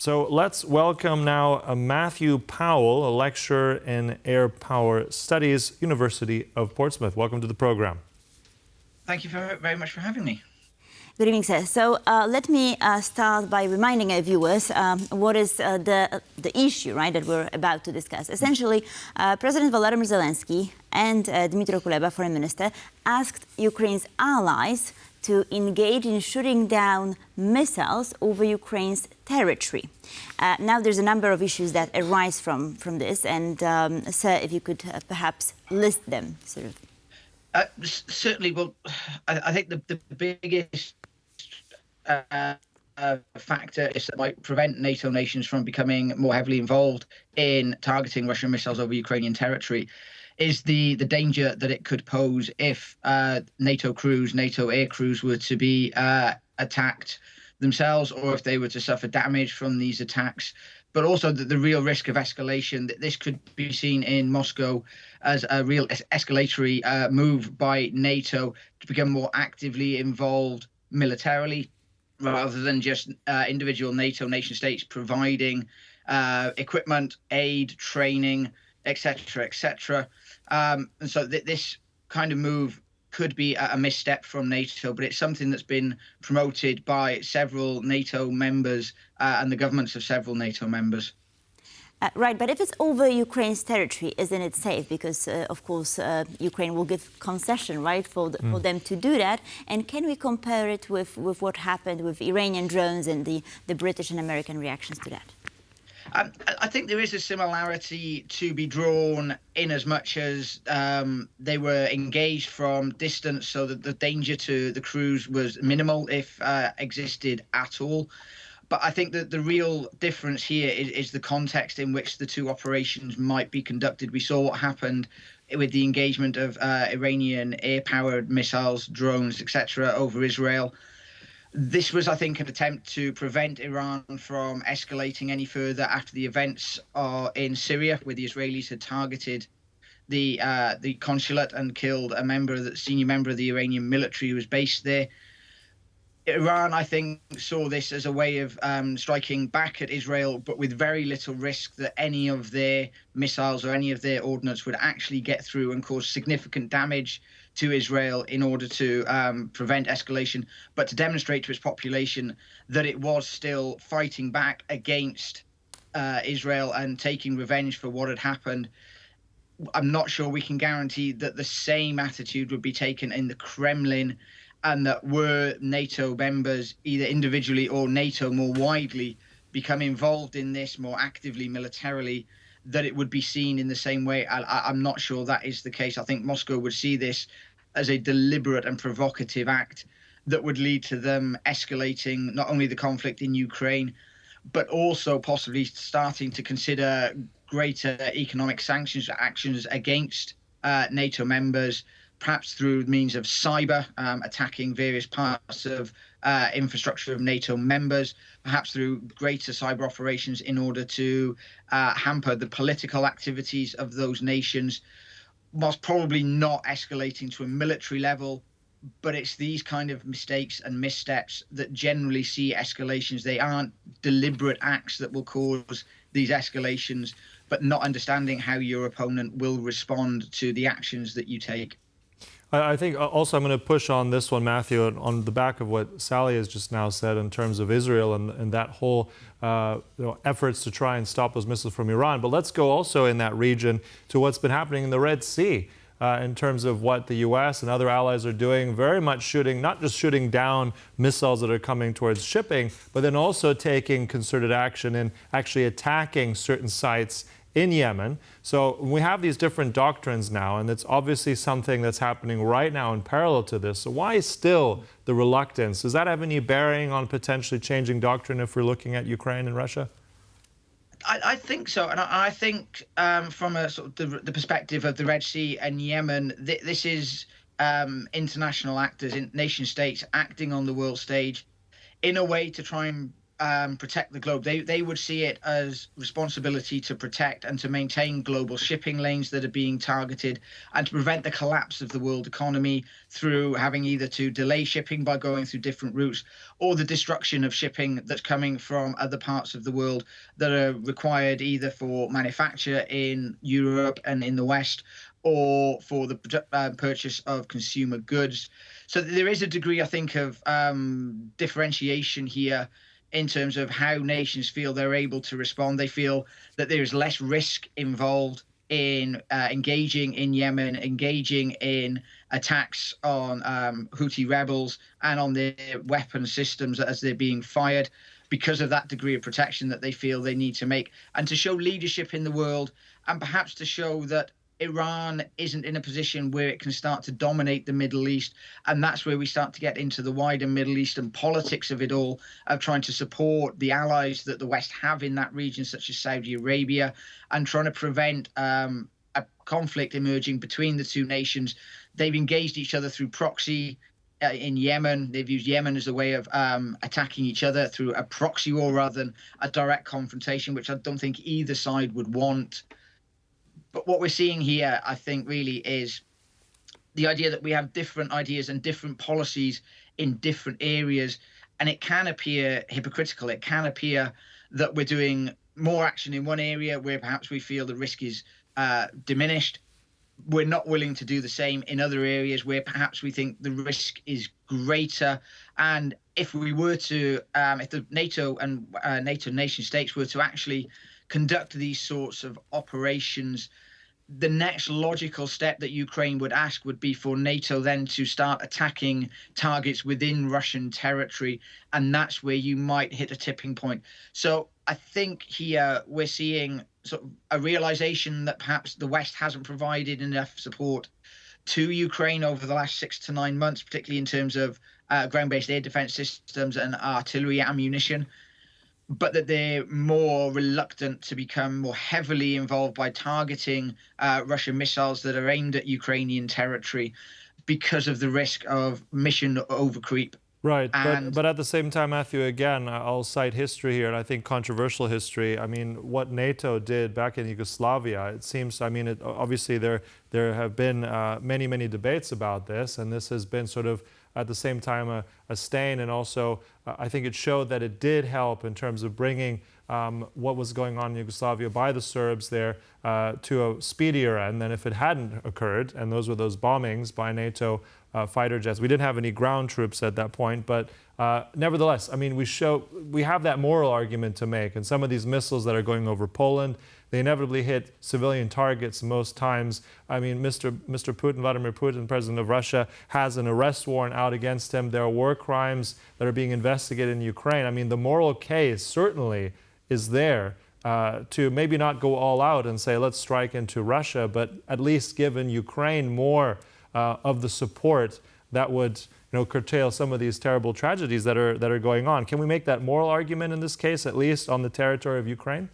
So let's welcome now Matthew Powell, a lecturer in air power studies, University of Portsmouth. Welcome to the program. Thank you very much for having me. Good evening, sir. So let me start by reminding our viewers what is the issue, right, that we're about to discuss. Essentially, President Volodymyr Zelensky and Dmytro Kuleba, Foreign Minister, asked Ukraine's allies to engage in shooting down missiles over Ukraine's territory. Now, there's a number of issues that arise from this, and sir, if you could perhaps list them, sort of. Certainly. Well, I think the biggest factor is that might prevent NATO nations from becoming more heavily involved in targeting Russian missiles over Ukrainian territory is the danger that it could pose if NATO air crews were to be attacked themselves, or if they were to suffer damage from these attacks. But also the real risk of escalation, that this could be seen in Moscow as a real escalatory move by NATO to become more actively involved militarily, rather than just individual NATO nation states providing equipment, aid, training, etc., etc. And so this kind of move could be a misstep from NATO, but it's something that's been promoted by several NATO members and the governments of several NATO members. Right, but if it's over Ukraine's territory, isn't it safe? Because, of course, Ukraine will give concession, right, for them to do that. And can we compare it with what happened with Iranian drones and the British and American reactions to that? I think there is a similarity to be drawn in as much as they were engaged from distance, so that the danger to the crews was minimal, if existed at all. But I think that the real difference here is the context in which the two operations might be conducted. We saw what happened with the engagement of Iranian air-powered missiles, drones, etc., over Israel. This was, I think, an attempt to prevent Iran from escalating any further after the events in Syria, where the Israelis had targeted the consulate and killed a senior member of the Iranian military who was based there. Iran, I think, saw this as a way of striking back at Israel, but with very little risk that any of their missiles or any of their ordnance would actually get through and cause significant damage to Israel in order to prevent escalation, but to demonstrate to its population that it was still fighting back against Israel and taking revenge for what had happened. I'm not sure we can guarantee that the same attitude would be taken in the Kremlin, and that were NATO members, either individually or NATO more widely, become involved in this more actively militarily, that it would be seen in the same way. I'm not sure that is the case. I think Moscow would see this as a deliberate and provocative act that would lead to them escalating not only the conflict in Ukraine, but also possibly starting to consider greater economic sanctions actions against NATO members, perhaps through means of cyber, attacking various parts of infrastructure of NATO members, perhaps through greater cyber operations in order to hamper the political activities of those nations, whilst probably not escalating to a military level. But it's these kind of mistakes and missteps that generally see escalations. They aren't deliberate acts that will cause these escalations, but not understanding how your opponent will respond to the actions that you take. I think also I'm going to push on this one, Matthew, on the back of what Sally has just now said in terms of Israel and that whole efforts to try and stop those missiles from Iran. But let's go also in that region to what's been happening in the Red Sea in terms of what the U.S. and other allies are doing, very much shooting, not just shooting down missiles that are coming towards shipping, but then also taking concerted action and actually attacking certain sites in Yemen. So we have these different doctrines now, and it's obviously something that's happening right now in parallel to this. So why still the reluctance? Does that have any bearing on potentially changing doctrine if we're looking at Ukraine and Russia? I think so, and I think from a sort of the perspective of the Red Sea and Yemen, this is international actors, nation states acting on the world stage in a way to try and protect the globe. They would see it as responsibility to protect and to maintain global shipping lanes that are being targeted, and to prevent the collapse of the world economy through having either to delay shipping by going through different routes, or the destruction of shipping that's coming from other parts of the world that are required either for manufacture in Europe and in the West, or for the purchase of consumer goods. So there is a degree, I think, of differentiation here in terms of how nations feel they're able to respond. They feel that there is less risk involved in engaging in Yemen, engaging in attacks on Houthi rebels and on their weapon systems as they're being fired, because of that degree of protection that they feel they need to make, and to show leadership in the world, and perhaps to show that Iran isn't in a position where it can start to dominate the Middle East. And that's where we start to get into the wider Middle Eastern politics of it all, of trying to support the allies that the West have in that region, such as Saudi Arabia, and trying to prevent a conflict emerging between the two nations. They've engaged each other through proxy in Yemen. They've used Yemen as a way of attacking each other through a proxy war rather than a direct confrontation, which I don't think either side would want. But what we're seeing here, I think, really is the idea that we have different ideas and different policies in different areas. And it can appear hypocritical. It can appear that we're doing more action in one area where perhaps we feel the risk is diminished. We're not willing to do the same in other areas where perhaps we think the risk is greater. And if we were to, if the NATO and NATO nation states were to actually conduct these sorts of operations, the next logical step that Ukraine would ask would be for NATO then to start attacking targets within Russian territory. And that's where you might hit a tipping point. So I think here we're seeing sort of a realization that perhaps the West hasn't provided enough support to Ukraine over the last 6 to 9 months, particularly in terms of ground-based air defense systems and artillery ammunition, but that they're more reluctant to become more heavily involved by targeting Russian missiles that are aimed at Ukrainian territory because of the risk of mission overcreep. Right, but at the same time, Matthew, again, I'll cite history here, and I think controversial history. I mean, what NATO did back in Yugoslavia, it seems, I mean, obviously there have been many, many debates about this, and this has been sort of at the same time a stain, and also I think it showed that it did help in terms of bringing what was going on in Yugoslavia by the Serbs there to a speedier end than if it hadn't occurred, and those were those bombings by NATO fighter jets. We didn't have any ground troops at that point, but nevertheless, I mean, we have that moral argument to make, and some of these missiles that are going over Poland, they inevitably hit civilian targets most times. I mean, Mr. Putin, Vladimir Putin, President of Russia, has an arrest warrant out against him. There are war crimes that are being investigated in Ukraine. I mean, the moral case certainly is there to maybe not go all out and say, let's strike into Russia, but at least given Ukraine more of the support that would curtail some of these terrible tragedies that are going on. Can we make that moral argument in this case, at least on the territory of Ukraine?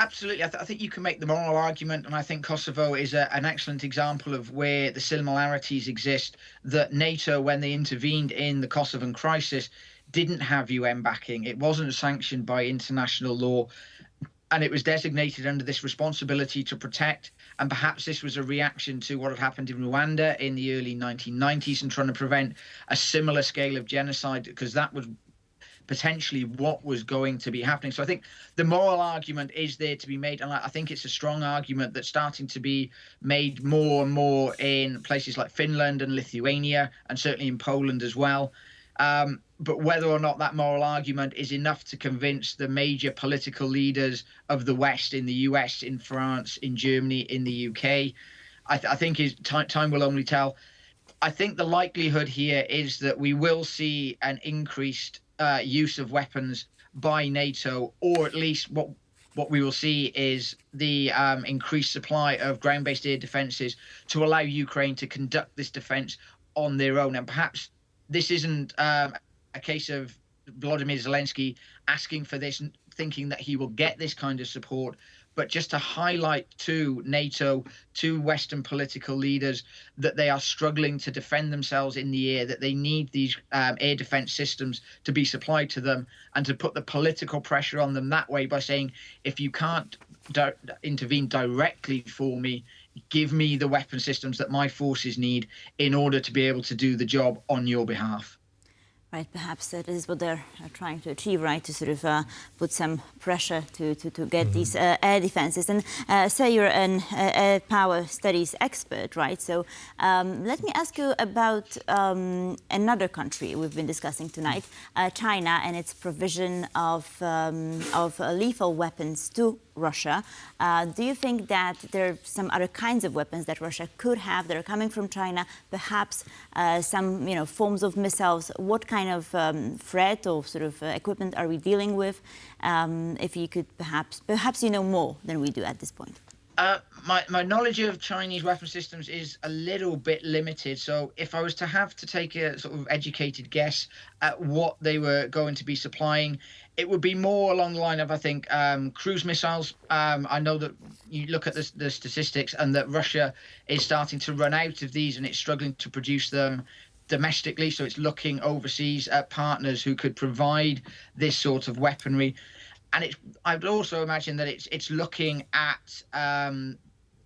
Absolutely. I think you can make the moral argument, and I think Kosovo is an excellent example of where the similarities exist, that NATO, when they intervened in the Kosovan crisis, didn't have UN backing. It wasn't sanctioned by international law, and it was designated under this responsibility to protect. And perhaps this was a reaction to what had happened in Rwanda in the early 1990s and trying to prevent a similar scale of genocide, because that was potentially what was going to be happening. So I think the moral argument is there to be made, and I think it's a strong argument that's starting to be made more and more in places like Finland and Lithuania, and certainly in Poland as well. But whether or not that moral argument is enough to convince the major political leaders of the West, in the US, in France, in Germany, in the UK, I think time will only tell. I think the likelihood here is that we will see an increased use of weapons by NATO, or at least what we will see is the increased supply of ground-based air defenses to allow Ukraine to conduct this defense on their own. And perhaps this isn't a case of Volodymyr Zelensky asking for this, thinking that he will get this kind of support, but just to highlight to NATO, to Western political leaders, that they are struggling to defend themselves in the air, that they need these air defense systems to be supplied to them, and to put the political pressure on them that way by saying, if you can't intervene directly for me, give me the weapon systems that my forces need in order to be able to do the job on your behalf. Right, perhaps that is what they're trying to achieve, right? To sort of put some pressure to get these air defenses. And say you're an air power studies expert, right? So let me ask you about another country we've been discussing tonight, China, and its provision of lethal weapons to Russia. Do you think that there are some other kinds of weapons that Russia could have that are coming from China? Perhaps some, forms of missiles. What kind of threat or sort of equipment are we dealing with? If you could perhaps you know more than we do at this point. My knowledge of Chinese weapon systems is a little bit limited. So if I was to have to take a sort of educated guess at what they were going to be supplying, it would be more along the line of, I think, cruise missiles. I know that you look at the statistics and that Russia is starting to run out of these and it's struggling to produce them domestically. So it's looking overseas at partners who could provide this sort of weaponry. And I'd also imagine that it's looking at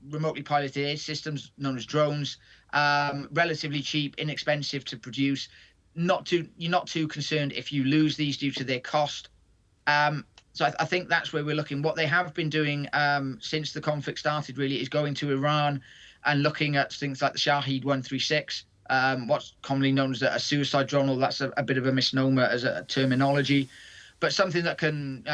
remotely piloted air systems known as drones, relatively cheap, inexpensive to produce. You're not too concerned if you lose these due to their cost. So I think that's where we're looking. What they have been doing since the conflict started really is going to Iran and looking at things like the Shahed 136, what's commonly known as a suicide drone, or that's a bit of a misnomer as a terminology, but something that can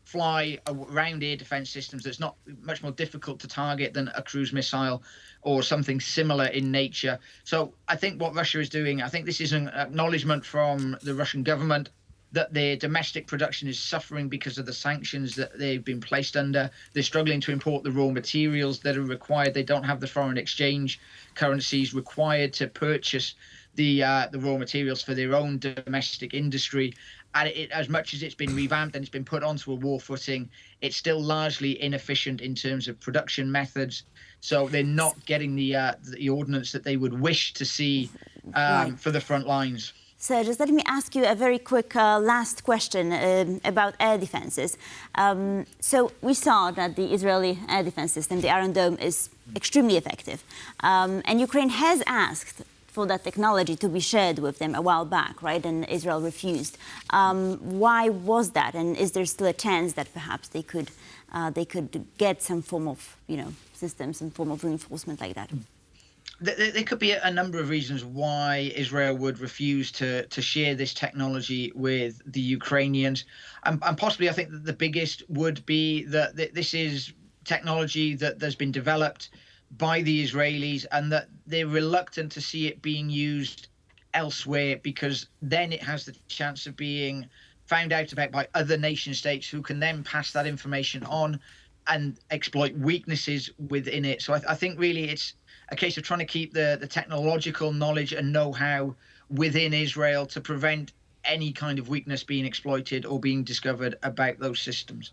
fly around air defense systems that's not much more difficult to target than a cruise missile or something similar in nature. So I think what Russia is doing, I think this is an acknowledgement from the Russian government that their domestic production is suffering because of the sanctions that they've been placed under. They're struggling to import the raw materials that are required. They don't have the foreign exchange currencies required to purchase the raw materials for their own domestic industry. And as much as it's been revamped and it's been put onto a war footing, it's still largely inefficient in terms of production methods. So they're not getting the ordnance that they would wish to see for the front lines. So just let me ask you a very quick last question about air defenses. So we saw that the Israeli air defense system, the Iron Dome, is extremely effective. And Ukraine has asked for that technology to be shared with them a while back, right? And Israel refused. Why was that? And is there still a chance that perhaps they could get some form of, system, some form of reinforcement like that? There could be a number of reasons why Israel would refuse to share this technology with the Ukrainians. And possibly I think that the biggest would be that this is technology that's been developed by the Israelis and that they're reluctant to see it being used elsewhere, because then it has the chance of being found out about by other nation states who can then pass that information on and exploit weaknesses within it. So I think really it's a case of trying to keep the technological knowledge and know-how within Israel to prevent any kind of weakness being exploited or being discovered about those systems.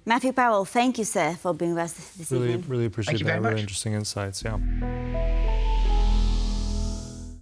Matthew Powell, thank you, sir, for being with us this evening. Really appreciate that. Very Really interesting insights, yeah.